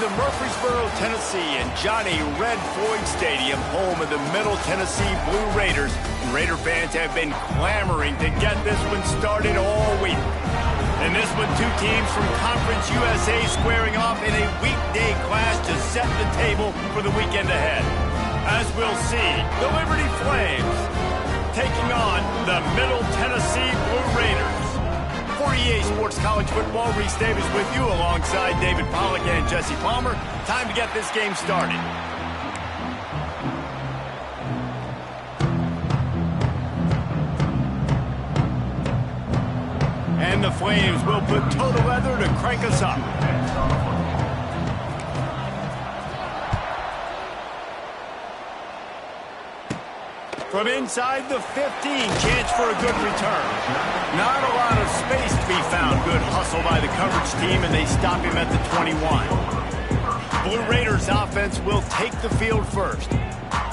to Murfreesboro, Tennessee, and Johnny Red Floyd Stadium, home of the Middle Tennessee Blue Raiders. And Raider fans have been clamoring to get this one started all week. In this one, two teams from Conference USA squaring off in a weekday clash to set the table for the weekend ahead. As we'll see, the Liberty Flames taking on the Middle Tennessee Blue Raiders. For EA Sports College Football, Reese Davis with you alongside David Pollack and Jesse Palmer. Time to get this game started. And the Flames will put total leather to crank us up. From inside the 15, chance for a good return. Not a lot of space to be found. Good hustle by the coverage team, and they stop him at the 21. Blue Raiders offense will take the field first.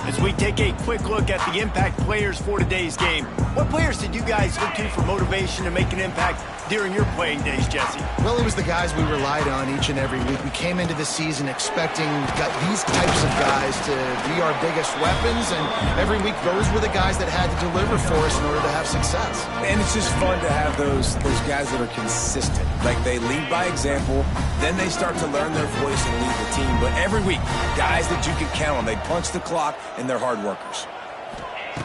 As we take a quick look at the impact players for today's game, what players did you guys look to for motivation to make an impact during your playing days, Jesse? Well, it was the guys we relied on each and every week. We came into the season expecting these types of guys to be our biggest weapons, and every week those were the guys that had to deliver for us in order to have success. And it's just fun to have those guys that are consistent. Like, they lead by example, then they start to learn their voice and lead the team. But every week, guys that you can count on, they punch the clock, and they're hard workers.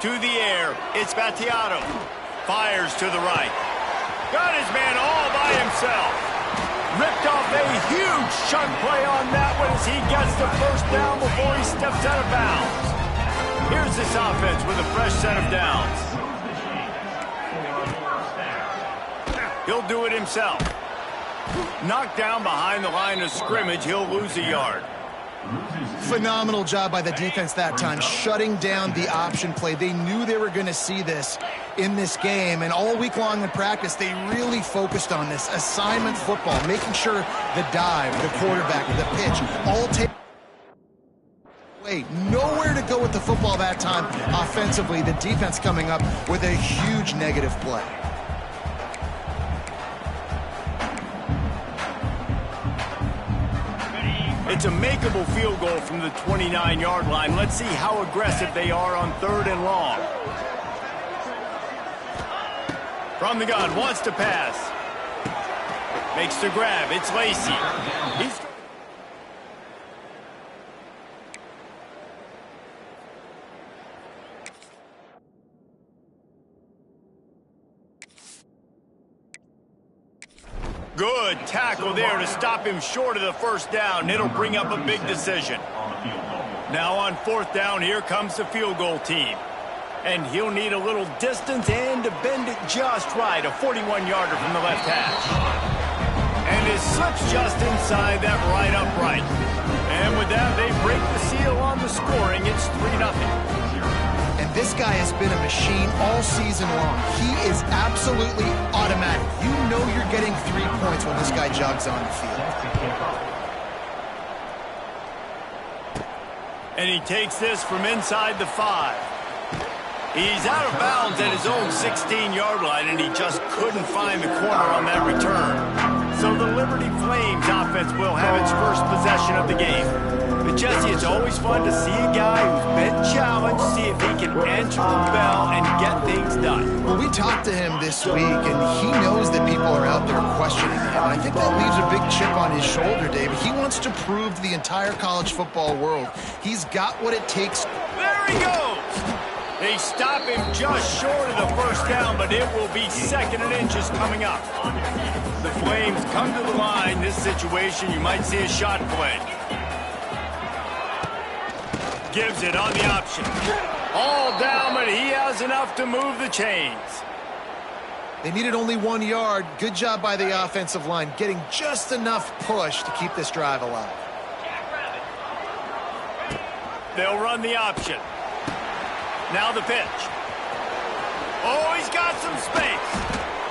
To the air, it's Battiato. Fires to the right. Got his man all by himself. Ripped off a huge chunk play on that one as he gets the first down before he steps out of bounds. Here's this offense with a fresh set of downs. He'll do it himself. Knocked down behind the line of scrimmage, he'll lose a yard. Phenomenal job by the defense that time, shutting down the option play. They knew they were going to see this in this game, and all week long in practice, they really focused on this assignment football, making sure the dive, the quarterback, the pitch, all take away. Nowhere to go with the football that time offensively. The defense coming up with a huge negative play. It's a makeable field goal from the 29-yard line. Let's see how aggressive they are on 3rd and long. From the gun, wants to pass. Makes the grab. It's Lacey. He's... Good tackle there to stop him short of the first down. It'll bring up a big decision. Now on 4th down, here comes the field goal team. And he'll need a little distance and to bend it just right. A 41-yarder from the left hash. And it slips just inside that right upright. And with that, they break the seal on the scoring. It's 3-0. And this guy has been a machine all season long. He is absolutely automatic. You know you're getting 3 points when this guy jogs on the field. And he takes this from inside the 5. He's out of bounds at his own 16-yard line, and he just couldn't find the corner on that return. So the Liberty Flames offense will have its first possession of the game. But Jesse, it's always fun to see a guy who's been challenged, see if he can answer the bell and get things done. Well, we talked to him this week, and he knows that people are out there questioning him. And I think that leaves a big chip on his shoulder, David. He wants to prove to the entire college football world he's got what it takes. There he goes! They stop him just short of the first down, but it will be 2nd and inches coming up. The Flames come to the line. This situation, you might see a shot play. Gives it on the option. All down, but he has enough to move the chains. They needed only 1 yard. Good job by the offensive line, getting just enough push to keep this drive alive. They'll run the option. Now the pitch. Oh, he's got some space.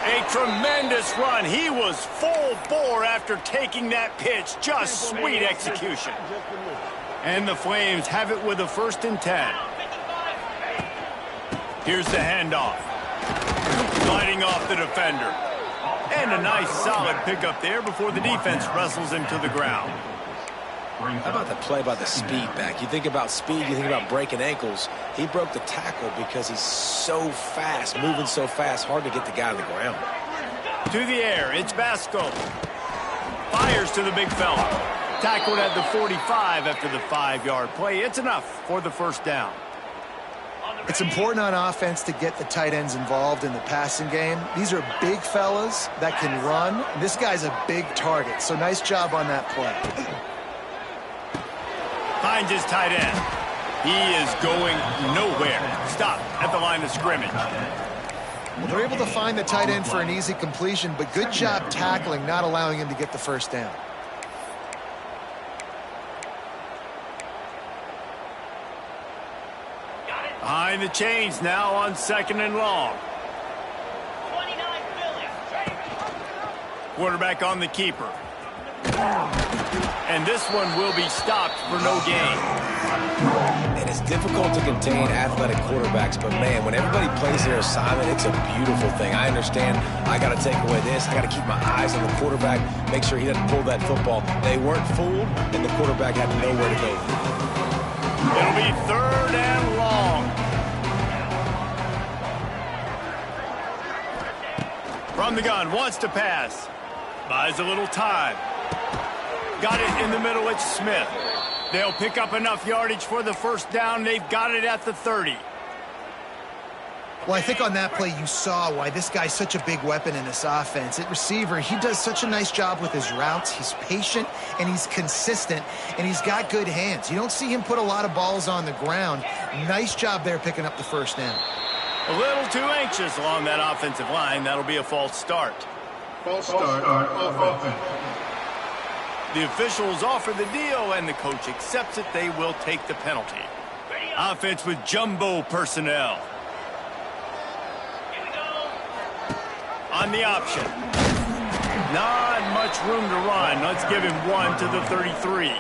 A tremendous run. He was full bore after taking that pitch. Just sweet execution. And the Flames have it with a 1st and 10. Here's the handoff. Sliding off the defender. And a nice solid pickup there before the defense wrestles him to the ground. How about the play by the speed back? You think about speed, you think about breaking ankles. He broke the tackle because he's so fast, moving so fast, hard to get the guy on the ground. To the air, it's Basco. Fires to the big fella. Tackled at the 45 after the 5-yard play. It's enough for the first down. It's important on offense to get the tight ends involved in the passing game. These are big fellas that can run. This guy's a big target, so nice job on that play. Finds his tight end. He is going nowhere. Stop at the line of scrimmage. Well, they're able to find the tight end for an easy completion, but good job tackling, not allowing him to get the first down. Behind the chains now on 2nd and long. Quarterback on the keeper. And this one will be stopped for no gain. And it's difficult to contain athletic quarterbacks, but man, when everybody plays their assignment, it's a beautiful thing. I understand I got to take away this. I got to keep my eyes on the quarterback, make sure he doesn't pull that football. They weren't fooled, and the quarterback had nowhere to go. It'll be 3rd and long. From the gun, wants to pass. Buys a little time. Got it in the middle, it's Smith. They'll pick up enough yardage for the first down. They've got it at the 30. Well, I think on that play you saw why this guy's such a big weapon in this offense. At receiver, he does such a nice job with his routes. He's patient, and he's consistent, and he's got good hands. You don't see him put a lot of balls on the ground. Nice job there picking up the first down. A little too anxious along that offensive line. That'll be a false start. False start offense. The officials offer the deal, and the coach accepts it. They will take the penalty. Offense with jumbo personnel. On the option. Not much room to run. Let's give him one to the 33.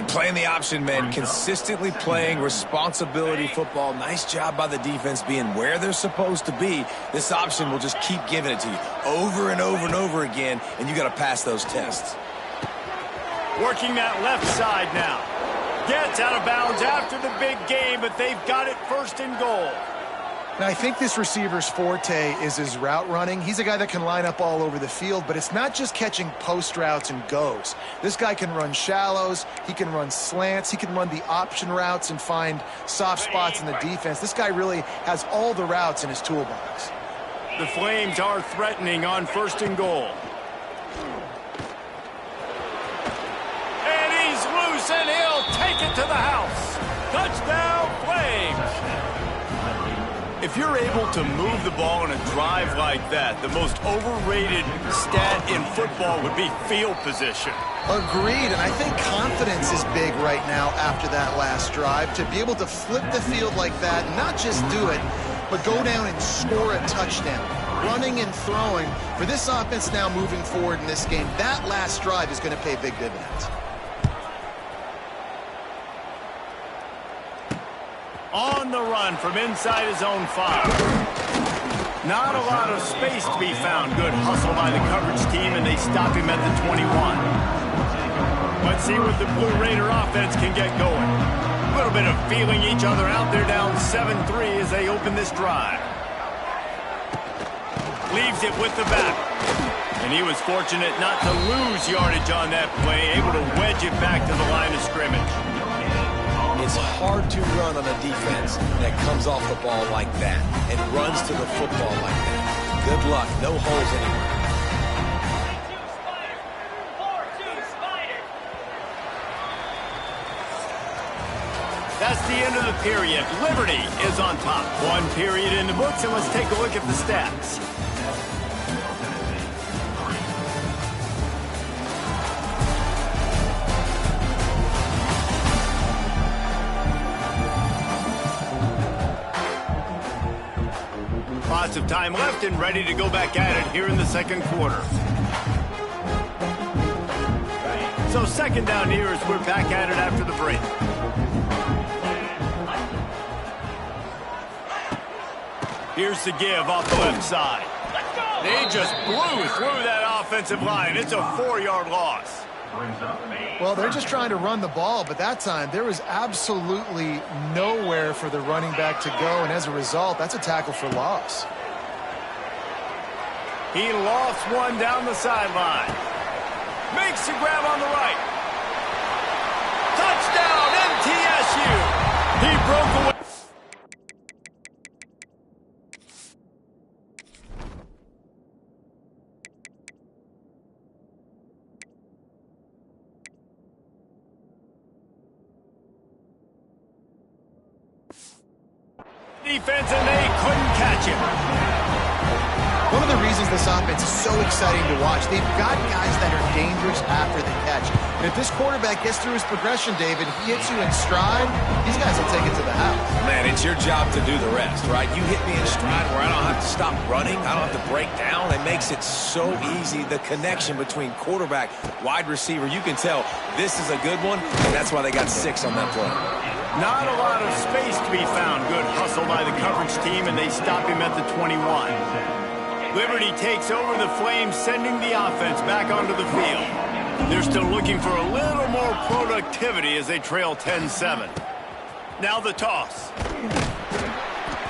Playing the option, man, consistently playing responsibility football. Nice job by the defense being where they're supposed to be. This option will just keep giving it to you over and over and over again, and you got to pass those tests. Working that left side now. Gets out of bounds after the big game, but they've got it 1st and goal. Now, I think this receiver's forte is his route running. He's a guy that can line up all over the field, but it's not just catching post routes and goes. This guy can run shallows, he can run slants, he can run the option routes and find soft spots in the defense. This guy really has all the routes in his toolbox. The Flames are threatening on 1st and goal. And he's loose, and he'll take it to the house. Touchdown, Flames! If you're able to move the ball in a drive like that, the most overrated stat in football would be field position. Agreed, and I think confidence is big right now after that last drive. To be able to flip the field like that, not just do it, but go down and score a touchdown. Running and throwing, for this offense now moving forward in this game, that last drive is going to pay big dividends. On the run from inside his own 5. Not a lot of space to be found. Good hustle by the coverage team, and they stop him at the 21. Let's see what the Blue Raider offense can get going. A little bit of feeling each other out. They're down 7-3 as they open this drive. Leaves it with the back. And he was fortunate not to lose yardage on that play, able to wedge it back to the line of scrimmage. It's hard to run on a defense that comes off the ball like that and runs to the football like that. Good luck. No holes anywhere. That's the end of the period. Liberty is on top. 1 period in the books, and let's take a look at the stats. Lots of time left and ready to go back at it here in the 2nd quarter. So 2nd down here as we're back at it after the break. Here's the give off the left side. They just blew through that offensive line. It's a 4-yard loss. Well, they're just trying to run the ball, but that time there was absolutely nowhere for the running back to go, and as a result, that's a tackle for loss. He lofts one down the sideline. Makes the grab on the right. Touchdown, MTSU! He broke away. Defense, and they couldn't catch him. One of the reasons this offense is so exciting to watch, they've got guys that are dangerous after the catch. And if this quarterback gets through his progression, David, he hits you in stride, these guys will take it to the house. Man, it's your job to do the rest, right? You hit me in stride where I don't have to stop running. I don't have to break down. It makes it so easy. The connection between quarterback, wide receiver, you can tell this is a good one, and that's why they got 6 on that play. Not a lot of space to be found. Good hustle by the coverage team, and they stop him at the 21. Liberty takes over the Flames, sending the offense back onto the field. They're still looking for a little more productivity as they trail 10-7. Now the toss.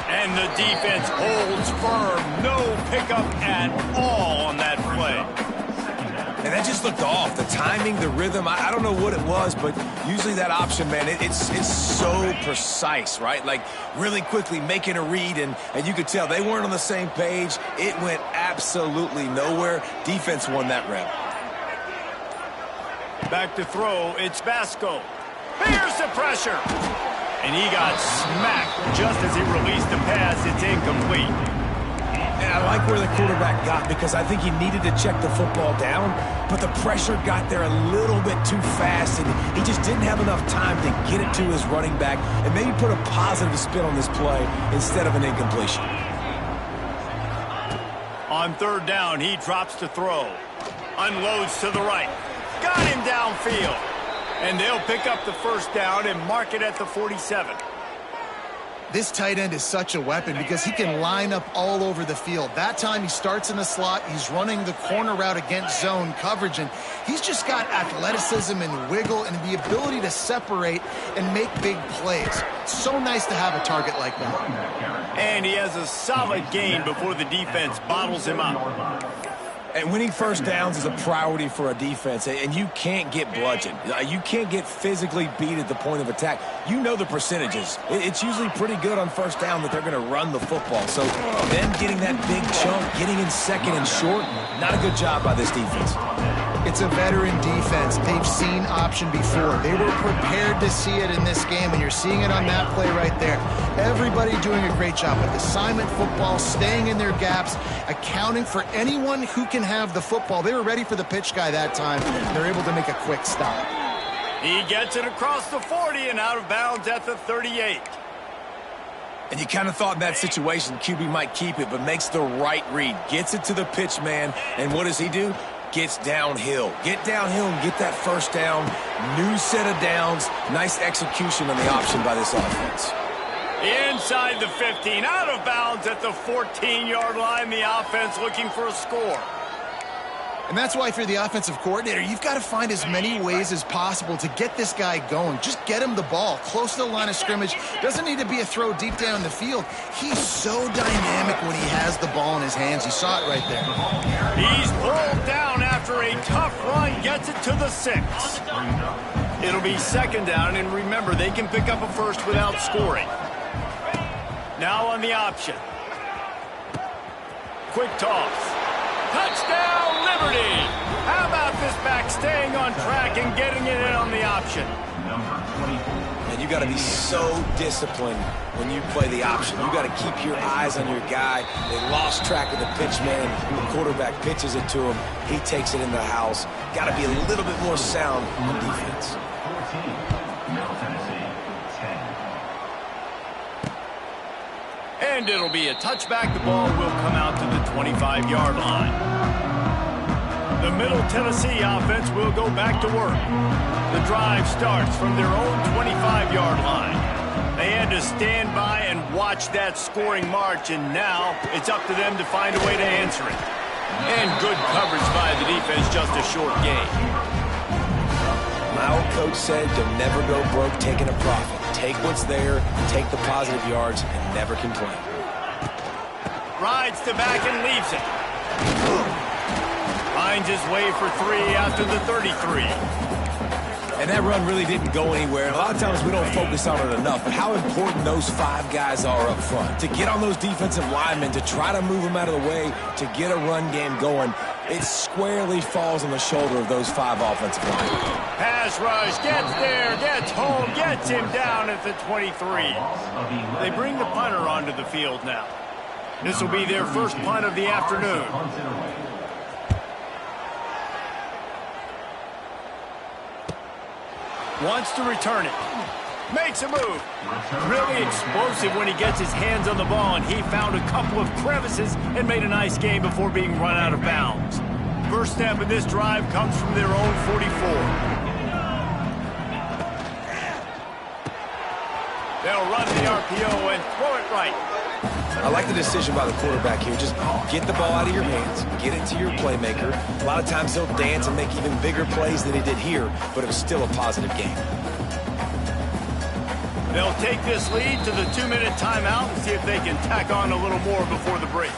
And the defense holds firm. No pickup at all on that play. And that just looked off. The timing, the rhythm, I don't know what it was, but usually that option, man, it's so precise, right? Like really quickly making a read, and you could tell they weren't on the same page. It went absolutely nowhere. Defense won that rep. Back to throw, it's Basco. Here's the pressure. And he got smacked just as he released the pass. It's incomplete. And I like where the quarterback got because I think he needed to check the football down, but the pressure got there a little bit too fast, and he just didn't have enough time to get it to his running back and maybe put a positive spin on this play instead of an incompletion. On third down, he drops to throw. Unloads to the right. Got him downfield. And they'll pick up the first down and mark it at the 47. This tight end is such a weapon because he can line up all over the field. That time he starts in the slot, he's running the corner route against zone coverage, and he's just got athleticism and wiggle and the ability to separate and make big plays. It's so nice to have a target like that. And he has a solid gain before the defense bottles him up. And winning first downs is a priority for a defense, and you can't get bludgeoned. You can't get physically beat at the point of attack. You know the percentages. It's usually pretty good on first down that they're going to run the football. So them getting that big chunk, getting in second and short, not a good job by this defense. It's a veteran defense. They've seen option before. They were prepared to see it in this game, and you're seeing it on that play right there. Everybody doing a great job with assignment football, staying in their gaps, accounting for anyone who can have the football. They were ready for the pitch guy that time. They're able to make a quick stop. He gets it across the 40 and out of bounds at the 38. And you kind of thought in that situation QB might keep it, but makes the right read. Gets it to the pitch man, and what does he do? Gets downhill. Get downhill and get that first down. New set of downs. Nice execution on the option by this offense. Inside the 15, out of bounds at the 14-yard line. The offense looking for a score. And that's why if you're the offensive coordinator, you've got to find as many ways as possible to get this guy going. Just get him the ball close to the line of scrimmage. Doesn't need to be a throw deep down the field. He's so dynamic when he has the ball in his hands. You saw it right there. He's pulled down after a tough run, gets it to the 6. It'll be second down, and remember, they can pick up a first without scoring. Now on the option. Quick toss. Touchdown, Liberty! How about this back staying on track and getting it in on the option? And you got to be so disciplined when you play the option. You got to keep your eyes on your guy. They lost track of the pitch man. The quarterback pitches it to him. He takes it in the house. Got to be a little bit more sound on defense. And it'll be a touchback. The ball will come out to the 25-yard line. The Middle Tennessee offense will go back to work. The drive starts from their own 25-yard line. They had to stand by and watch that scoring march, and now it's up to them to find a way to answer it. And good coverage by the defense, just a short gain. My old coach said you'll never go broke taking a profit. Take what's there, take the positive yards, and never complain. Rides to back and leaves it. Finds his way for 3 after the 33. And that run really didn't go anywhere. A lot of times we don't focus on it enough, but how important those 5 guys are up front. To get on those defensive linemen, to try to move them out of the way, to get a run game going, it squarely falls on the shoulder of those 5 offensive linemen. Pass rush, gets there, gets home, gets him down at the 23. They bring the punter onto the field now. This will be their first punt of the afternoon. Wants to return it. Makes a move. Really explosive when he gets his hands on the ball, and he found a couple of crevices and made a nice game before being run out of bounds. First step in this drive comes from their own 44. They'll run the RPO and throw it right. I like the decision by the quarterback here. Just get the ball out of your hands, get it to your playmaker. A lot of times he'll dance and make even bigger plays than he did here, but it was still a positive game. They'll take this lead to the 2-minute timeout and see if they can tack on a little more before the break.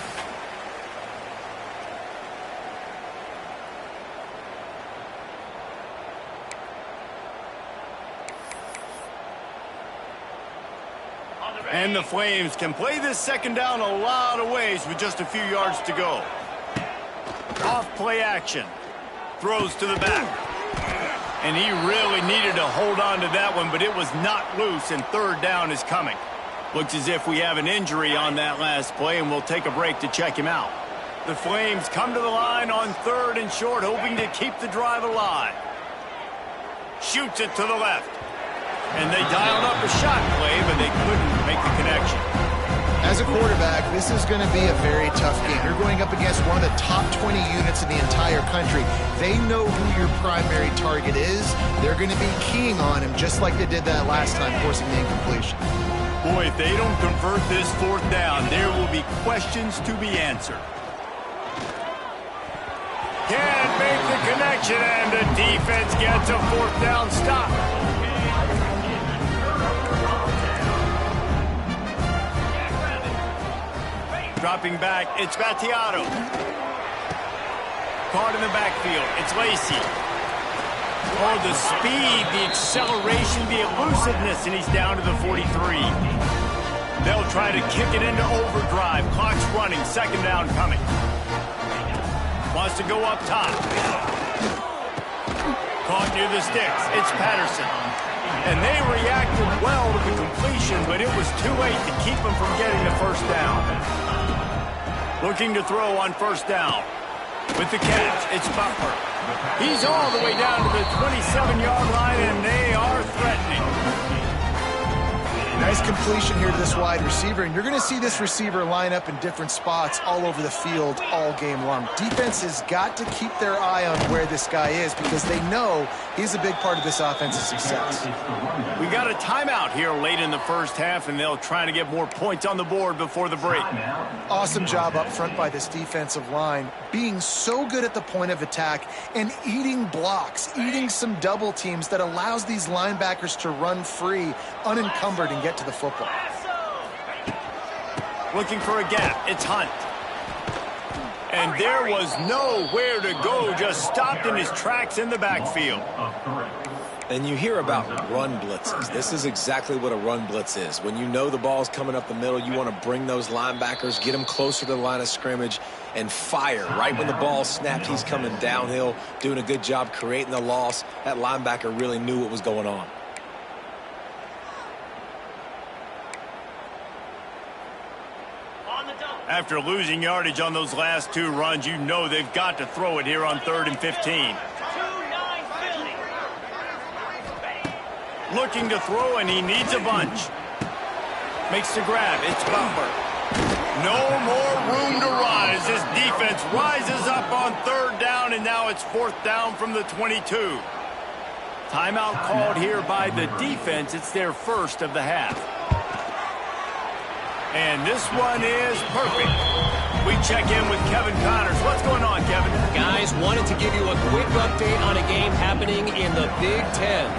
And the Flames can play this second down a lot of ways with just a few yards to go. Off play action. Throws to the back. And he really needed to hold on to that one, but it was not loose, and third down is coming. Looks as if we have an injury on that last play, and we'll take a break to check him out. The Flames come to the line on 3rd and short, hoping to keep the drive alive. Shoots it to the left. And they dialed up a shot play, but they couldn't make the connection. As a quarterback, this is going to be a very tough game. You're going up against one of the top 20 units in the entire country. They know who your primary target is. They're going to be keying on him just like they did that last time, forcing the incompletion. Boy, if they don't convert this 4th down, there will be questions to be answered. Can't make the connection, and the defense gets a 4th down stop. Dropping back, it's Battiato. Caught in the backfield, it's Lacey. Oh, the speed, the acceleration, the elusiveness, and he's down to the 43. They'll try to kick it into overdrive. Clock's running, 2nd down coming. Wants to go up top. Caught near the sticks, it's Patterson. And they reacted well to the completion, but it was too late to keep them from getting the 1st down. Looking to throw on 1st down. With the catch, it's Butler. He's all the way down to the 27-yard line, and they are threatening. Nice completion here to this wide receiver, and you're going to see this receiver line up in different spots all over the field all game long. Defense has got to keep their eye on where this guy is because they know he's a big part of this offense's success. We got a timeout here late in the 1st half, and they'll try to get more points on the board before the break. Awesome job up front by this defensive line, being so good at the point of attack and eating blocks, eating some double teams that allows these linebackers to run free, unencumbered, and get to the football. Looking for a gap, it's Hunt. And there was nowhere to go, just stopped in his tracks in the backfield. And you hear about run blitzes. This is exactly what a run blitz is. When you know the ball's coming up the middle, you want to bring those linebackers, get them closer to the line of scrimmage, and fire. Right when the ball snapped, he's coming downhill, doing a good job creating the loss. That linebacker really knew what was going on. After losing yardage on those last 2 runs, you know they've got to throw it here on 3rd and 15. Looking to throw, and he needs a bunch. Makes the grab. It's Butler. No more room to run as this defense rises up on 3rd down, and now it's 4th down from the 22. Timeout called here by the defense. It's their 1st of the half. And this one is perfect. We check in with Kevin Connors. What's going on, Kevin? Guys, guys. Wanted to give you a quick update on a game happening in the Big Ten.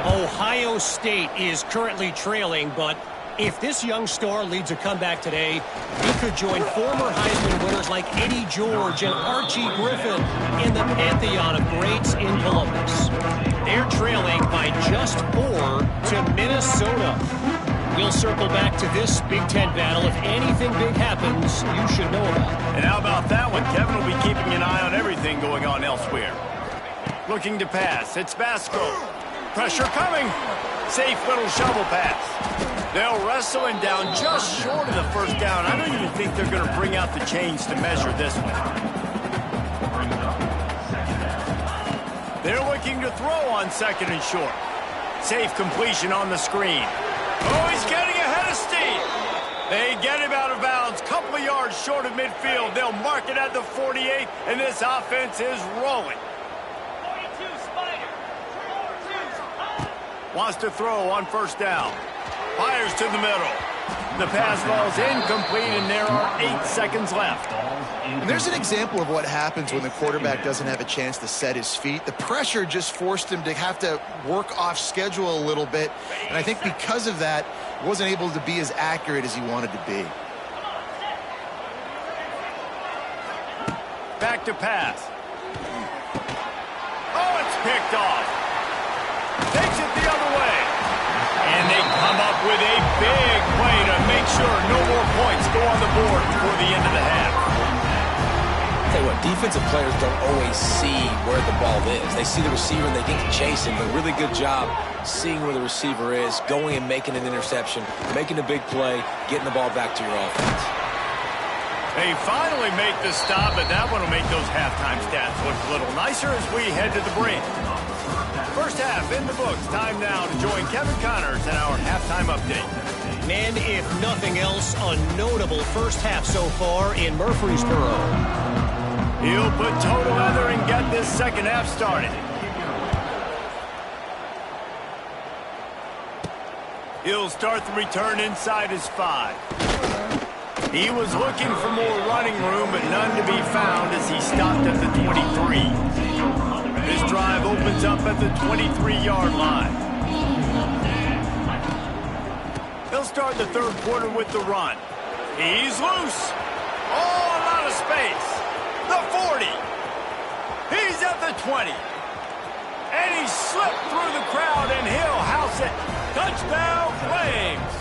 Ohio State is currently trailing, but if this young star leads a comeback today, he could join former Heisman winners like Eddie George and Archie Griffin in the pantheon of greats in Columbus. They're trailing by just 4 to Minnesota. We'll circle back to this Big Ten battle. If anything big happens, you should know about it. And how about that one? Kevin will be keeping an eye on everything going on elsewhere. Looking to pass. It's Vasco. Pressure coming. Safe little shovel pass. They'll wrestle him down just short of the first down. I don't even think they're going to bring out the chains to measure this one. They're looking to throw on 2nd and short. Safe completion on the screen. Oh, he's getting ahead of steam. They get him out of bounds. Couple of yards short of midfield. They'll mark it at the 48, and this offense is rolling. 42 Spider. Wants to throw on 1st down. Fires to the middle. The pass falls incomplete, and there are 8 seconds left. And there's an example of what happens when the quarterback doesn't have a chance to set his feet. The pressure just forced him to have to work off schedule a little bit. And I think because of that, he wasn't able to be as accurate as he wanted to be. Back to pass. Oh, it's picked off. Takes it the other way. And they come up with a big play to make sure no more points go on the board before the end of the half. Tell you what, defensive players don't always see where the ball is. They see the receiver and they think to chase him, but really good job seeing where the receiver is, going and making an interception, making a big play, getting the ball back to your offense. They finally make the stop, but that one will make those halftime stats look a little nicer as we head to the break. First half in the books. Time now to join Kevin Connors in our halftime update. And if nothing else, a notable first half so far in Murfreesboro. He'll put toe together and get this second half started. He'll start the return inside his 5. He was looking for more running room, but none to be found as he stopped at the 23. This drive opens up at the 23-yard line. He'll start the 3rd quarter with the run. He's loose. Oh, a lot of space. The 40. He's at the 20. And he slipped through the crowd, and he'll house it. Touchdown, Flames.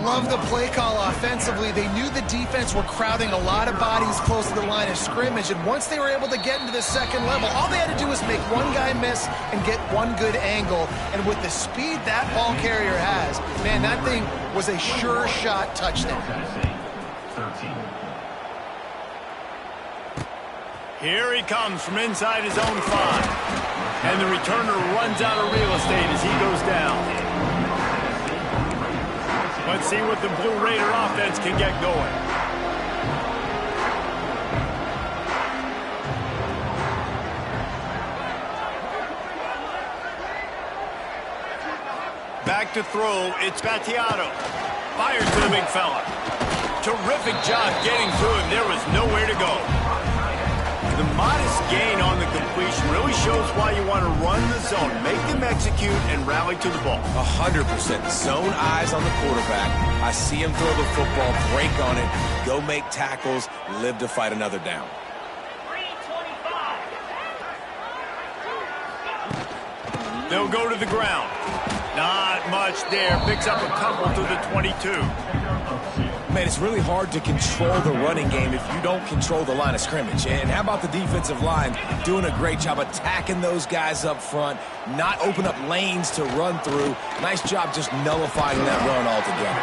Love the play call offensively. They knew the defense were crowding a lot of bodies close to the line of scrimmage, and once they were able to get into the 2nd level, all they had to do was make one guy miss and get one good angle. And with the speed that ball carrier has, man, that thing was a sure shot touchdown. Here he comes from inside his own 5. And the returner runs out of real estate as he goes down. Let's see what the Blue Raider offense can get going. Back to throw, it's Battiato. Fires to the big fella. Terrific job getting through him. There was nowhere to go. The modest gain on the completion really shows why you want to run the zone, make them execute, and rally to the ball. 100%. Zone eyes on the quarterback. I see him throw the football, break on it, go make tackles, live to fight another down. They'll go to the ground. Not much there. Picks up a couple to the 22. Man, it's really hard to control the running game if you don't control the line of scrimmage. And how about the defensive line doing a great job attacking those guys up front, not open up lanes to run through. Nice job just nullifying that run altogether.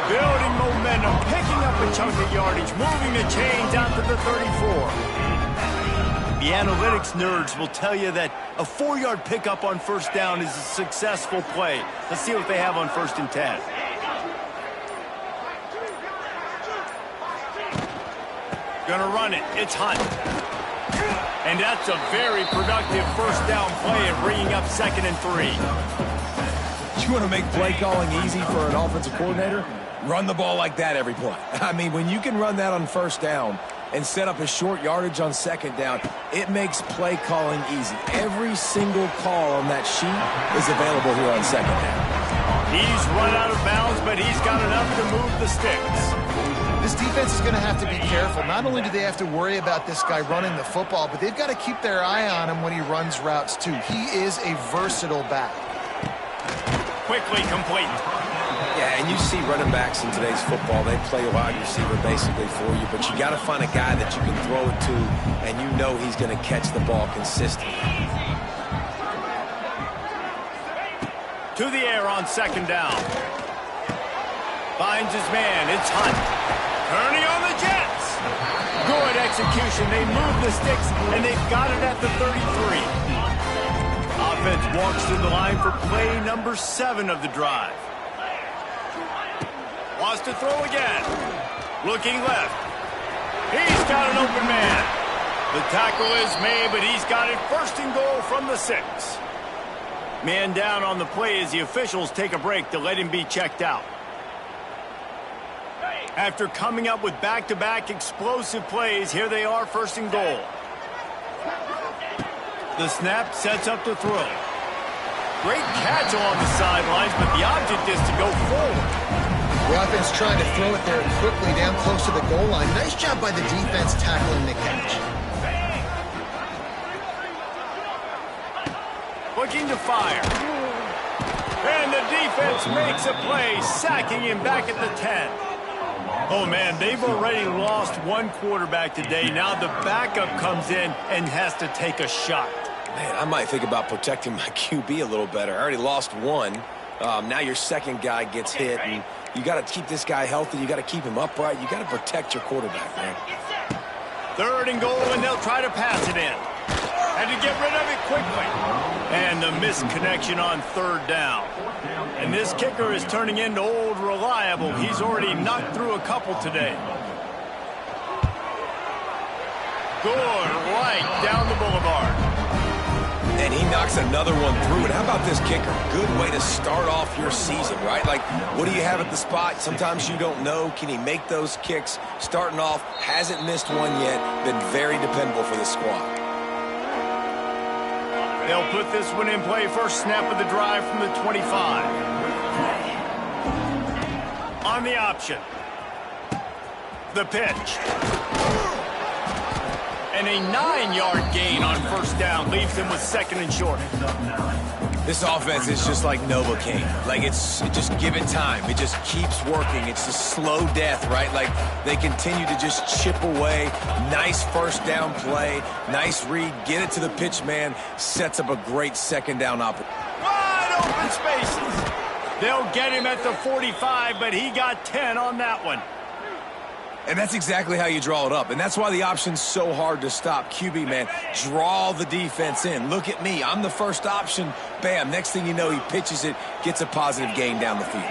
Building momentum, picking up a chunk of yardage, moving the chains out to the 34. The analytics nerds will tell you that a 4-yard pickup on 1st down is a successful play. Let's see what they have on 1st and 10. Gonna run it. It's Hunt. And that's a very productive 1st down play of bringing up 2nd and 3. You want to make play calling easy for an offensive coordinator? Run the ball like that every play. I mean, when you can run that on 1st down, and set up a short yardage on second down, it makes play calling easy. Every single call on that sheet is available here on second down. He's run out of bounds, but he's got enough to move the sticks. This defense is going to have to be careful. Not only do they have to worry about this guy running the football, but they've got to keep their eye on him when he runs routes too. He is a versatile back. Quickly complete. Yeah, and you see running backs in today's football, they play a wide receiver basically for you, but you got to find a guy that you can throw it to, and you know he's going to catch the ball consistently. To the air on second down. Finds his man. It's Hunt. Turning on the Jets. Good execution. They move the sticks, and they've got it at the 33. Offense walks to the line for play number 7 of the drive. Wants to throw again. Looking left. He's got an open man. The tackle is made, but he's got it first and goal from the 6. Man down on the play as the officials take a break to let him be checked out. After coming up with back-to-back explosive plays, here they are, first and goal. The snap sets up to throw. Great catch along the sidelines, but the object is to go forward. The offense trying to throw it there quickly down close to the goal line. Nice job by the defense tackling the catch. Looking to fire. And the defense makes a play, sacking him back at the 10. Oh, man, they've already lost one quarterback today. Now the backup comes in and has to take a shot. Man, I might think about protecting my QB a little better. I already lost one. Now your second guy gets hit, and you got to keep this guy healthy. You got to keep him upright. You got to protect your quarterback, man. Third and goal, and they'll try to pass it in. Had to get rid of it quickly. And the misconnection on third down. And this kicker is turning into old reliable. He's already knocked through a couple today. Good right down the boulevard. And he knocks another one through. And how about this kicker? Good way to start off your season, right? Like, what do you have at the spot? Sometimes you don't know. Can he make those kicks? Starting off, hasn't missed one yet. Been very dependable for this squad. They'll put this one in play. First snap of the drive from the 25. On the option. The pitch. And a 9-yard gain on first down leaves them with second and short. This offense is just like Novocaine. Like, just give it time. It just keeps working. It's a slow death, right? Like, they continue to just chip away. Nice first down play. Nice read. Get it to the pitch man. Sets up a great second down opportunity. Wide open spaces. They'll get him at the 45, but he got 10 on that one. And that's exactly how you draw it up. And that's why the option's so hard to stop. QB, man, draw the defense in. Look at me. I'm the first option. Bam. Next thing you know, he pitches it, gets a positive gain down the field.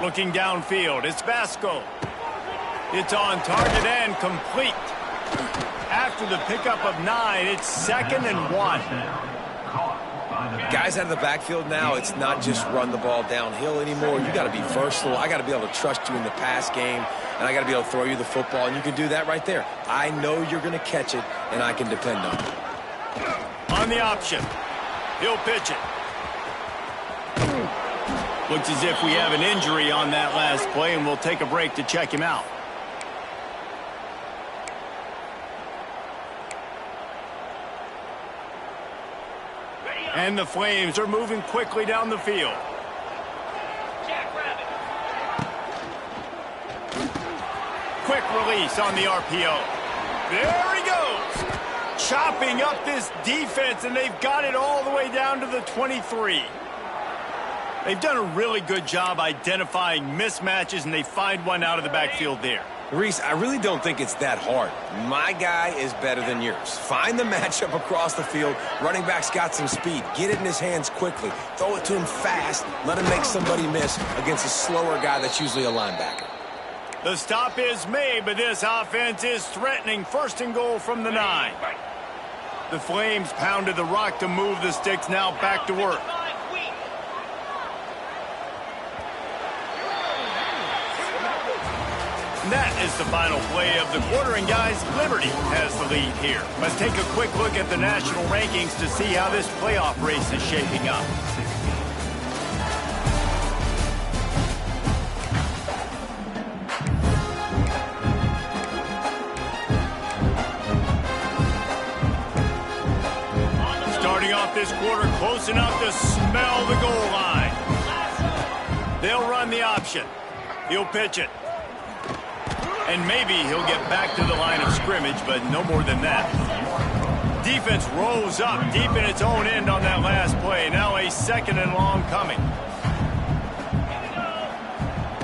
Looking downfield, it's Vasco. It's on target and complete. After the pickup of 9, it's 2nd and 1. Guys out of the backfield now, it's not just run the ball downhill anymore. You got to be versatile. I got to be able to trust you in the pass game, and I got to be able to throw you the football, and you can do that right there. I know you're going to catch it, and I can depend on it. On the option, he'll pitch it. Looks as if we have an injury on that last play, and we'll take a break to check him out. And the Flames are moving quickly down the field. Quick release on the RPO. There he goes. Chopping up this defense, and they've got it all the way down to the 23. They've done a really good job identifying mismatches, and they find one out of the backfield there. Reese, I really don't think it's that hard. My guy is better than yours. Find the matchup across the field. Running back's got some speed. Get it in his hands quickly. Throw it to him fast. Let him make somebody miss against a slower guy that's usually a linebacker. The stop is made, but this offense is threatening. First and goal from the 9. The Flames pounded the rock to move the sticks. Now back to work. And that is the final play of the quarter, and guys, Liberty has the lead here. Let's take a quick look at the national rankings to see how this playoff race is shaping up. Starting off this quarter close enough to smell the goal line. They'll run the option. He'll pitch it. And maybe he'll get back to the line of scrimmage, but no more than that. Defense rolls up deep in its own end on that last play. Now a second and long coming.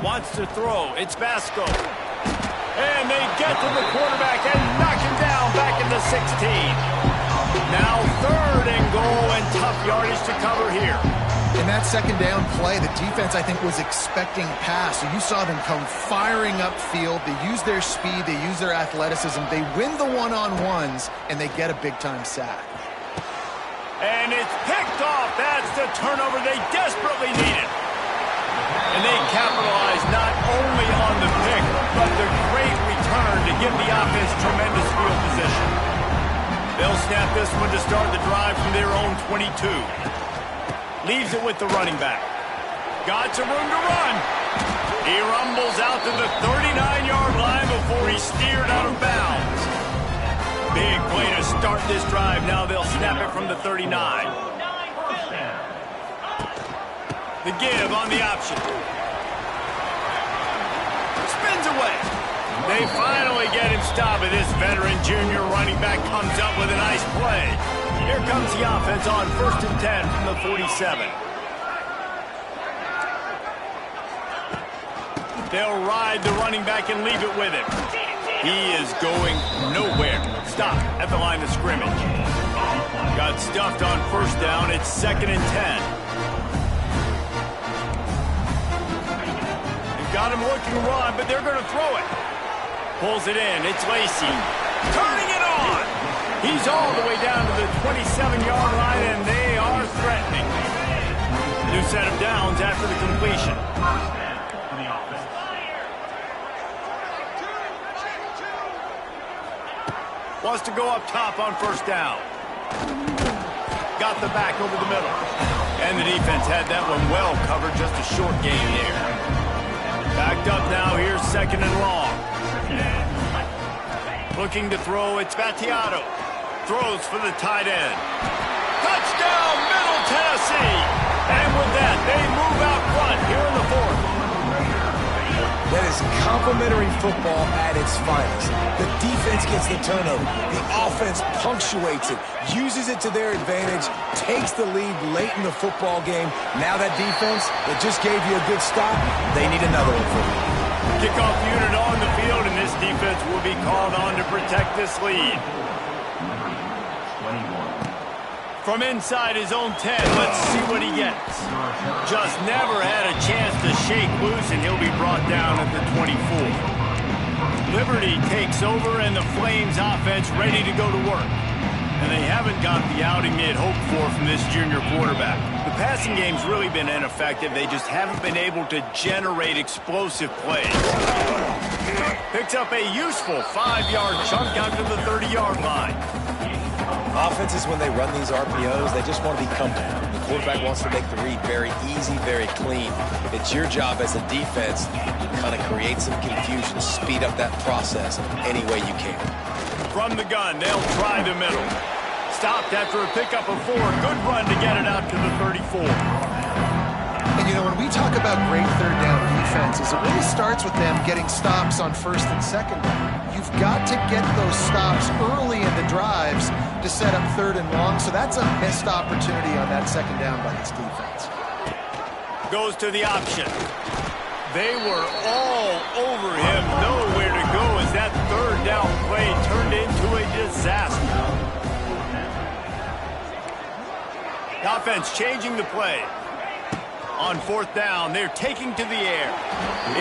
Wants to throw. It's Vasco. And they get to the quarterback and knock him down back in the 16. Now third and goal and tough yardage to cover here. In that second down play, the defense, I think, was expecting pass. So you saw them come firing upfield. They use their speed. They use their athleticism. They win the one-on-ones, and they get a big-time sack. And it's picked off. That's the turnover they desperately needed. And they capitalize not only on the pick, but the great return to give the offense tremendous field position. They'll snap this one to start the drive from their own 22. Leaves it with the running back. Got some room to run. He rumbles out to the 39-yard line before he's steered out of bounds. Big play to start this drive. Now they'll snap it from the 39. The give on the option. Spins away. They finally get him stopped, and this veteran junior running back comes up with a nice play. Here comes the offense on 1st and 10 from the 47. They'll ride the running back and leave it with him. He is going nowhere. Stop at the line of scrimmage. Got stuffed on 1st down. It's 2nd and 10. They've got him looking to run, but they're going to throw it. Pulls it in. It's Lacey. Turning it on. He's all the way down to the 27-yard line, and they are threatening. New set of downs after the completion. Wants to go up top on 1st down. Got the back over the middle. And the defense had that one well covered. Just a short gain there. Backed up now. Here's 2nd and long. Looking to throw. It's Battiato. Throws for the tight end. Touchdown, Middle Tennessee. And with that, they move out front here in the 4th. That is complimentary football at its finest. The defense gets the turnover. The offense punctuates it, uses it to their advantage, takes the lead late in the football game. Now that defense that just gave you a good stop, they need another one for you. Kickoff unit on the field, and this defense will be called on to protect this lead. From inside his own 10, let's see what he gets. Just never had a chance to shake loose, and he'll be brought down at the 24. Liberty takes over, and the Flames offense ready to go to work. And they haven't got the outing they had hoped for from this junior quarterback. The passing game's really been ineffective. They just haven't been able to generate explosive plays. Picks up a useful 5-yard chunk out to the 30-yard line. Offenses, when they run these RPOs, they just want to be comfortable. The quarterback wants to make the read very easy, very clean. It's your job as a defense to kind of create some confusion, speed up that process any way you can. From the gun, they'll try the middle. Stopped after a pickup of 4. Good run to get it out to the 34. And, you know, when we talk about great third down defenses, it really starts with them getting stops on 1st and 2nd down. You've got to get those stops early in the drives to set up 3rd and long, so that's a missed opportunity on that 2nd down by this defense. Goes to the option. They were all over him, nowhere to go as that 3rd down play turned into a disaster. The offense changing the play. On 4th down, they're taking to the air.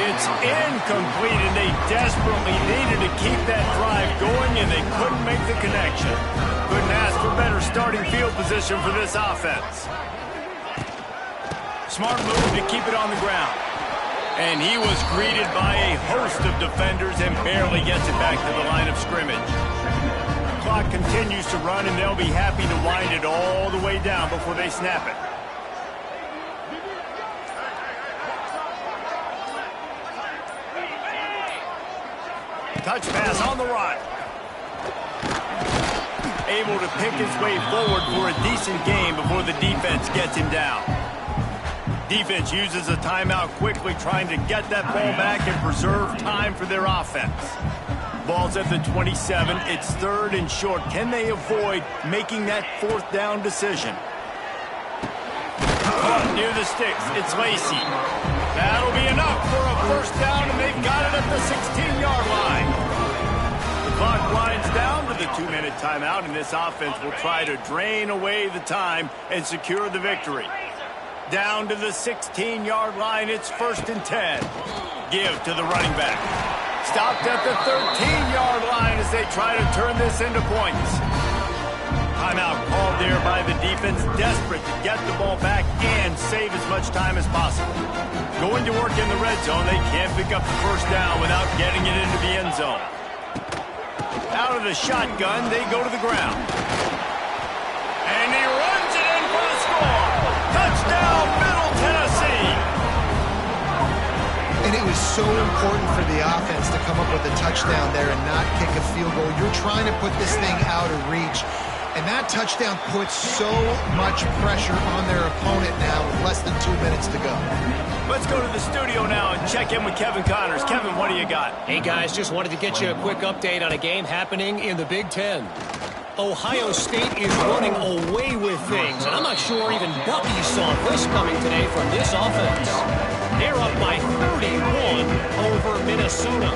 It's incomplete, and they desperately needed to keep that drive going, and they couldn't make the connection. Couldn't ask for better starting field position for this offense. Smart move to keep it on the ground. And he was greeted by a host of defenders and barely gets it back to the line of scrimmage. The clock continues to run, and they'll be happy to wind it all the way down before they snap it. Touch pass on the run. Able to pick his way forward for a decent game before the defense gets him down. Defense uses a timeout quickly, trying to get that ball back and preserve time for their offense. Ball's at the 27. It's 3rd and short. Can they avoid making that 4th down decision? Caught near the sticks. It's Lacey. That'll be enough for a 1st down, and they've got it at the 16-yard line. The clock winds down to the 2-minute timeout, and this offense will try to drain away the time and secure the victory. Down to the 16-yard line, it's 1st and 10. Give to the running back. Stopped at the 13-yard line as they try to turn this into points. Timeout called there by the defense, desperate to get the ball back and save as much time as possible. Going to work in the red zone, they can't pick up the 1st down without getting it into the end zone. Out of the shotgun, they go to the ground. And he runs it in for the score. Touchdown, Middle Tennessee. And it was so important for the offense to come up with a touchdown there and not kick a field goal. You're trying to put this thing out of reach. And that touchdown puts so much pressure on their opponent now with less than 2 minutes to go. Let's go to the studio now and check in with Kevin Connors. Kevin, what do you got? Hey, guys, just wanted to get you a quick update on a game happening in the Big Ten. Ohio State is running away with things, and I'm not sure even Bucky saw this coming today from this offense. They're up by 31 over Minnesota.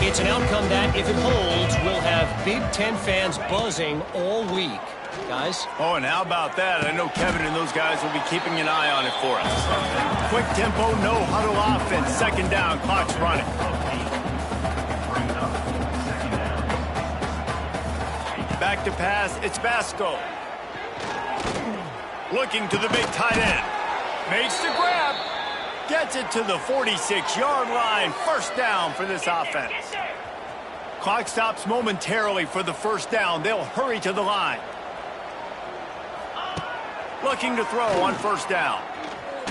It's an outcome that, if it holds, will have Big Ten fans buzzing all week. Guys? Oh, and how about that? I know Kevin and those guys will be keeping an eye on it for us. Quick tempo, no huddle offense. 2nd down, clock's running. Back to pass, it's Basco. Looking to the big tight end. Makes the grab. Gets it to the 46-yard line. 1st down for this offense. Clock stops momentarily for the 1st down. They'll hurry to the line. Looking to throw on 1st down.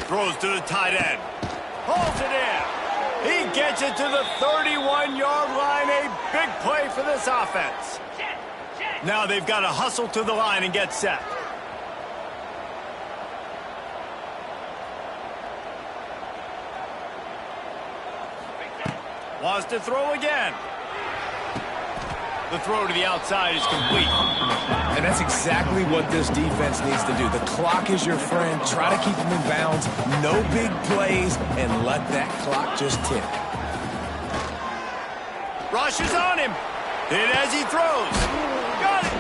Throws to the tight end. Holds it in. He gets it to the 31-yard line. A big play for this offense. Now they've got to hustle to the line and get set. Wants to throw again. The throw to the outside is complete. And that's exactly what this defense needs to do. The clock is your friend. Try to keep them in bounds. No big plays, and let that clock just tick. Rush is on him. Hit as he throws. Got it.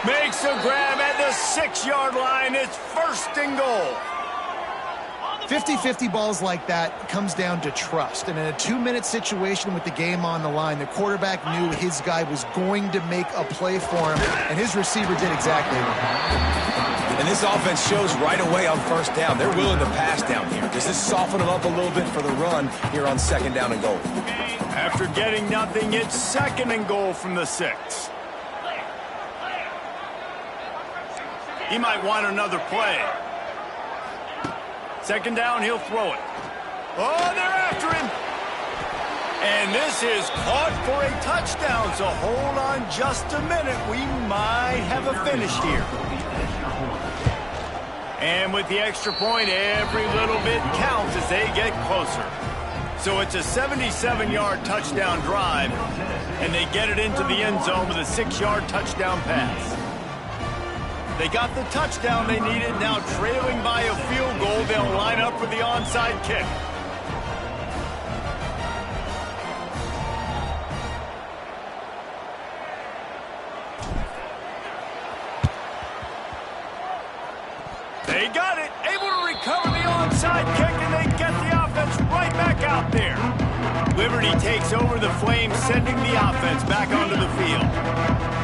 Makes a grab at the 6-yard line. It's 1st and goal. 50-50 balls like that comes down to trust. And in a 2-minute situation with the game on the line, the quarterback knew his guy was going to make a play for him, and his receiver did exactly that. And this offense shows right away on 1st down. They're willing to pass down here. Does this soften them up a little bit for the run here on 2nd down and goal? After getting nothing, it's 2nd and goal from the 6. He might want another play. 2nd down, he'll throw it. Oh, they're after him. And this is caught for a touchdown, so hold on just a minute. We might have a finish here. And with the extra point, every little bit counts as they get closer. So it's a 77-yard touchdown drive, and they get it into the end zone with a 6-yard touchdown pass. They got the touchdown they needed. Now trailing by a field goal, they'll line up for the onside kick. They got it. Able to recover the onside kick, and they get the offense right back out there. Liberty security takes over the Flames, sending the offense back onto the field.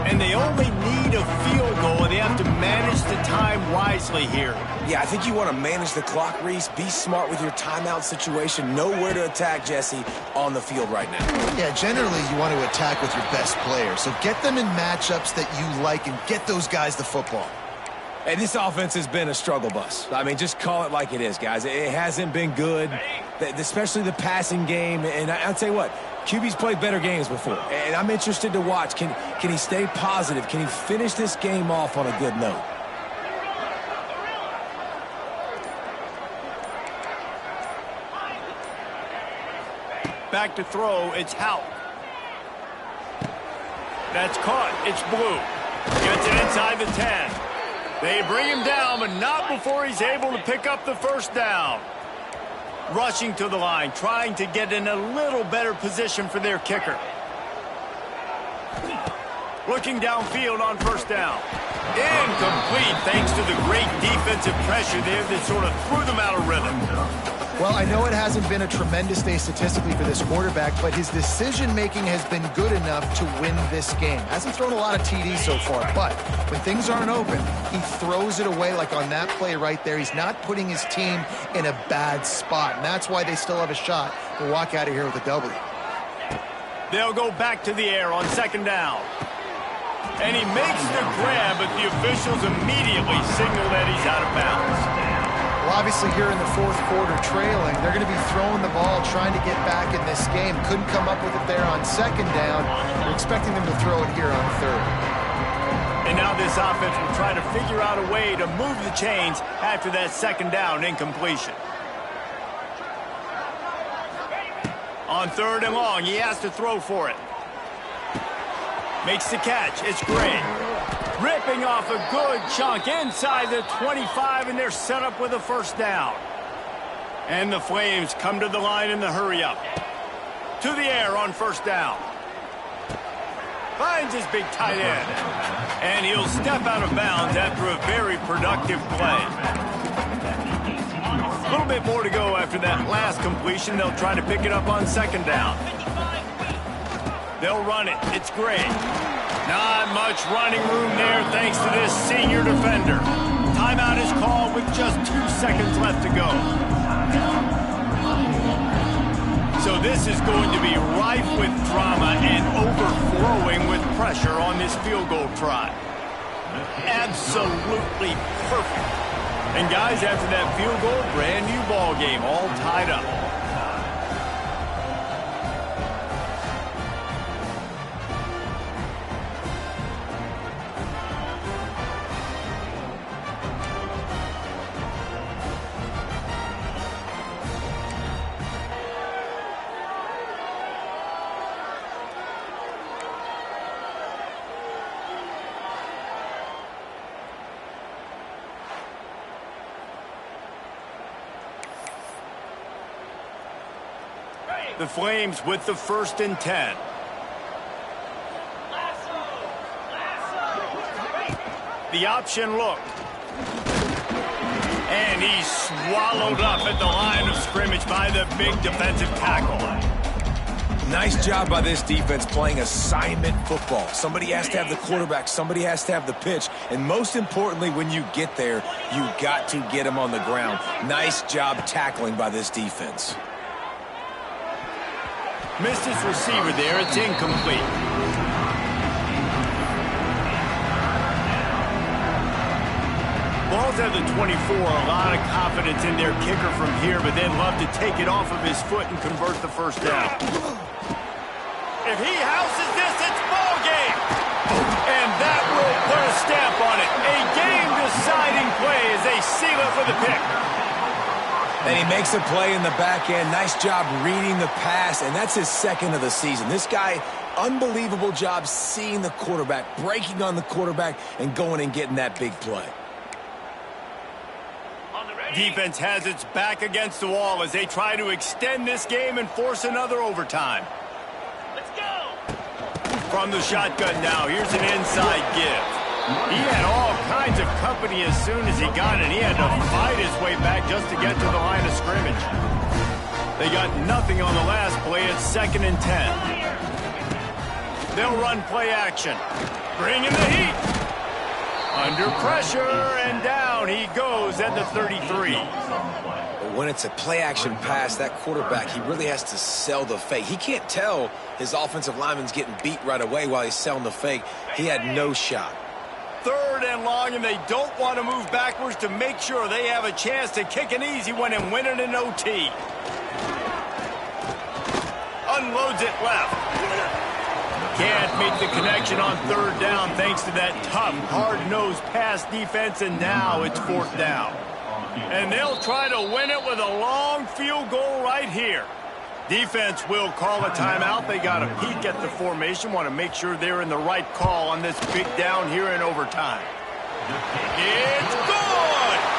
And they only need a field goal, and they have to manage the time wisely here. Yeah, I think you want to manage the clock, Reese. Be smart with your timeout situation. Know where to attack, Jesse, on the field right now. Yeah, generally you want to attack with your best players. So get them in matchups that you like and get those guys the football. And this offense has been a struggle bus. I mean, just call it like it is, guys. It hasn't been good, especially the passing game. And I'll tell you what, QB's played better games before. And I'm interested to watch. Can he stay positive? Can he finish this game off on a good note? Back to throw, it's Hout. That's caught, it's Blue. Gets it inside the 10. They bring him down, but not before he's able to pick up the first down. Rushing to the line, trying to get in a little better position for their kicker. Looking downfield on first down. Incomplete, thanks to the great defensive pressure there that sort of threw them out of rhythm. Well, I know it hasn't been a tremendous day statistically for this quarterback, but his decision-making has been good enough to win this game. Hasn't thrown a lot of TDs so far, but when things aren't open, he throws it away like on that play right there. He's not putting his team in a bad spot, and that's why they still have a shot to walk out of here with a W. They'll go back to the air on second down. And he makes the grab, but the officials immediately signal that he's out of bounds. Well, obviously here in the fourth quarter trailing, they're going to be throwing the ball, trying to get back in this game. Couldn't come up with it there on second down. We're expecting them to throw it here on third. And now this offense will try to figure out a way to move the chains after that second down incompletion. On third and long, he has to throw for it. Makes the catch. It's Gray. Ripping off a good chunk inside the 25, and they're set up with a first down. And the Flames come to the line in the hurry-up. To the air on first down. Finds his big tight end. And he'll step out of bounds after a very productive play. A little bit more to go after that last completion. They'll try to pick it up on second down. They'll run it. It's Gray. Not much running room there thanks to this senior defender. Timeout is called with just 2 seconds left to go. So this is going to be rife with drama and overflowing with pressure on this field goal try. Absolutely perfect. And guys, after that field goal, brand new ball game, all tied up. The Flames with the 1st and 10. The option look. And he's swallowed up at the line of scrimmage by the big defensive tackle. Nice job by this defense playing assignment football. Somebody has to have the quarterback. Somebody has to have the pitch. And most importantly, when you get there, you got to get him on the ground. Nice job tackling by this defense. Missed his receiver there. It's incomplete. Balls at the 24. A lot of confidence in their kicker from here, but they'd love to take it off of his foot and convert the first down. If he houses this, it's ball game. And that will put a stamp on it. A game-deciding play as they seal it for the pick. And he makes a play in the back end. Nice job reading the pass, and that's his 2nd of the season. This guy, unbelievable job seeing the quarterback, breaking on the quarterback, and going and getting that big play. Defense has its back against the wall as they try to extend this game and force another overtime. Let's go! From the shotgun now, here's an inside give. He had all kinds of company as soon as he got it. He had to fight his way back just to get to the line of scrimmage. They got nothing on the last play. It's 2nd and 10. They'll run play action. Bringing the heat. Under pressure, and down he goes at the 33. When it's a play-action pass, that quarterback, he really has to sell the fake. He can't tell his offensive lineman's getting beat right away while he's selling the fake. He had no shot. 3rd and long, and they don't want to move backwards to make sure they have a chance to kick an easy one and win it in OT. Unloads it left. Can't make the connection on 3rd down thanks to that tough, hard-nosed pass defense, and now it's 4th down. And they'll try to win it with a long field goal right here. Defense will call a timeout. They got a peek at the formation, want to make sure they're in the right call on this big down here in overtime. It's good!